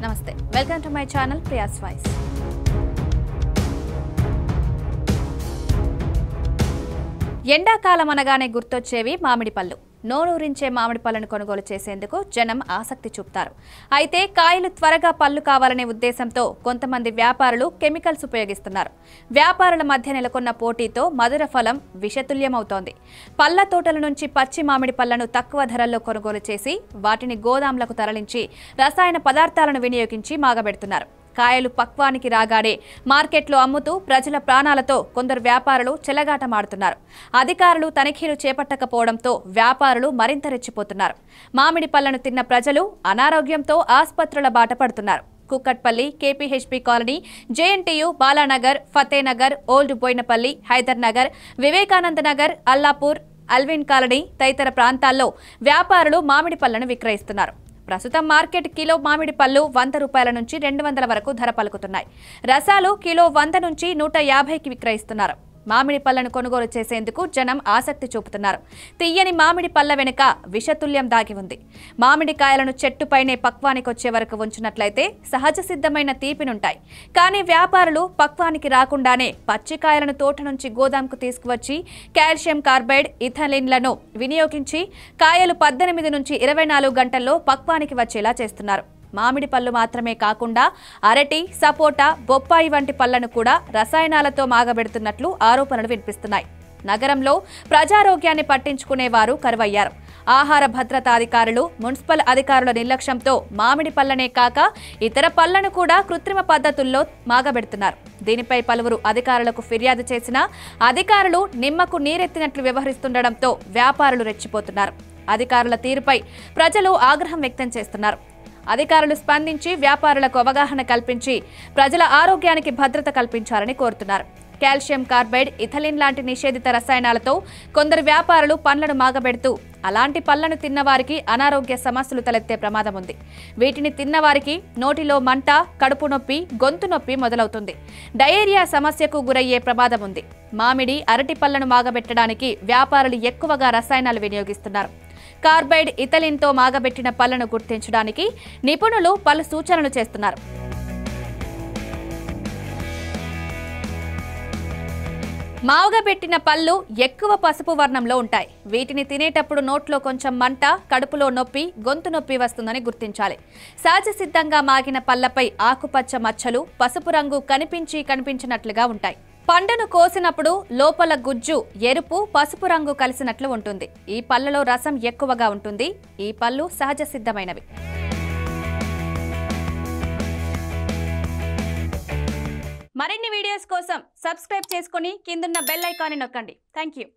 నమస్తే welcome to my channel Priya's voice. ఎండాకాలం అనగానే గుర్తొచ్చేవి మామిడి పళ్ళు. నోరూరించే మామిడి పళ్ళను కొనుగోలు చేసేందుకు జనం ఆసక్తి చూపుతారు. అయితే కాయలు త్వరగా పళ్ళు కావాలనే ఉద్దేశంతో కొంతమంది వ్యాపారులు కెమికల్స్ ఉపయోగిస్తున్నారు. వ్యాపారుల మధ్య నెలకొన్న పోటీతో మధుర ఫలం విషతుల్యమవుతోంది. పళ్ళ తోటల నుంచి పచ్చి మామిడి పళ్లను తక్కువ ధరల్లో కొనుగోలు చేసి వాటిని గోదాంలకు తరలించి రసాయన పదార్థాలను వినియోగించి మాగబెడుతున్నారు. కాయలు పక్వానికి రాగానే మార్కెట్లో అమ్ముతూ ప్రజల ప్రాణాలతో కొందరు వ్యాపారులు చెలగాటమాడుతున్నారు. అధికారులు తనిఖీలు చేపట్టకపోవడంతో వ్యాపారులు మరింత రెచ్చిపోతున్నారు. మామిడి పళ్లను తిన్న ప్రజలు అనారోగ్యంతో ఆసుపత్రుల బాట పడుతున్నారు. Kukatpally, KPHB colony, JNTU, Balanagar, Fatehnagar, old Boinpally, Hyder Nagar, Vivekananda Nagar, Allapur, Alwyn colony తదితర ప్రాంతాల్లో వ్యాపారులు మామిడి పళ్లను విక్రయిస్తున్నారు. ప్రస్తుతం మార్కెట్ కిలో మామిడి పళ్ళు 100 రూపాయల నుంచి 200 వరకు ధర పలుకుతున్నాయి. రసాలు కిలో 100 నుంచి 150కి విక్రయిస్తున్నారు. మామిడి పళ్లను కొనుగోలు చేసేందుకు జనం ఆసక్తి చూపుతున్నారు. తీయని మామిడి పళ్ల వెనుక విషతుల్యం దాగి ఉంది. మామిడి కాయలను చెట్టుపైనే పక్వానికొచ్చే వరకు ఉంచినట్లయితే సహజ సిద్ధమైన తీపినుంటాయి. కానీ వ్యాపారులు పక్వానికి రాకుండానే పచ్చికాయలను తోట నుంచి గోదాంకు తీసుకువచ్చి కాల్షియం కార్బైడ్, ఇథలిన్లను వినియోగించి కాయలు 18 నుంచి 24 గంటల్లో పక్వానికి వచ్చేలా చేస్తున్నారు. మామిడి పళ్ళు మాత్రమే కాకుండా అరటి, సపోటా, బొప్పాయి వంటి పళ్లను కూడా రసాయనాలతో మాగబెడుతున్నట్లు ఆరోపణలు వినిపిస్తున్నాయి. నగరంలో ప్రజారోగ్యాన్ని పట్టించుకునేవారు కరువయ్యారు. ఆహార భద్రతా అధికారులు, మున్సిపల్ అధికారుల నిర్లక్ష్యంతో మామిడి పళ్లనే కాక ఇతర పళ్లను కూడా కృత్రిమ పద్ధతుల్లో మాగబెడుతున్నారు. దీనిపై పలువురు అధికారులకు ఫిర్యాదు చేసినా అధికారులు నిమ్మకు నీరెత్తినట్లు వ్యవహరిస్తుండటంతో వ్యాపారులు రెచ్చిపోతున్నారు. అధికారుల తీరుపై ప్రజలు ఆగ్రహం వ్యక్తం చేస్తున్నారు. అధికారులు స్పందించి వ్యాపారులకు అవగాహన కల్పించి ప్రజల ఆరోగ్యానికి భద్రత కల్పించాలని కోరుతున్నారు. కాల్షియం కార్బైడ్, ఇథలిన్ లాంటి నిషేధిత రసాయనాలతో కొందరు వ్యాపారులు పండ్లను మాగబెడుతూ అలాంటి పళ్లను తిన్నవారికి అనారోగ్య సమస్యలు తలెత్తే ప్రమాదం ఉంది. వీటిని తిన్నవారికి నోటిలో మంట, కడుపు నొప్పి, గొంతు నొప్పి మొదలవుతుంది. డయేరియా సమస్యకు గురయ్యే ప్రమాదం ఉంది. మామిడి, అరటి పళ్లను మాగబెట్టడానికి వ్యాపారులు ఎక్కువగా రసాయనాలు వినియోగిస్తున్నారు. కార్బైడ్, ఇథలిన్తో మాగబెట్టిన పళ్లను గుర్తించడానికి నిపుణులు పలు సూచనలు చేస్తున్నారు. మాగబెట్టిన పళ్ళు ఎక్కువ పసుపు వర్ణంలో ఉంటాయి. వీటిని తినేటప్పుడు నోట్లో కొంచెం మంట, కడుపులో నొప్పి, గొంతు నొప్పి వస్తుందని గుర్తించాలి. సహజ సిద్ధంగా మాగిన పళ్లపై ఆకుపచ్చ మచ్చలు పసుపు రంగు కనిపించినట్లుగా ఉంటాయి. పండును కోసినప్పుడు లోపల గుజ్జు ఎరుపు, పసుపు రంగు కలిసినట్లు ఉంటుంది. ఈ పళ్లలో రసం ఎక్కువగా ఉంటుంది. ఈ పళ్ళు సహజ సిద్ధమైనవి. మరిన్ని వీడియోస్ కోసం సబ్స్క్రైబ్ చేసుకుని కిందున్న బెల్ ఐకాన్ని నొక్కండి. థాంక్యూ.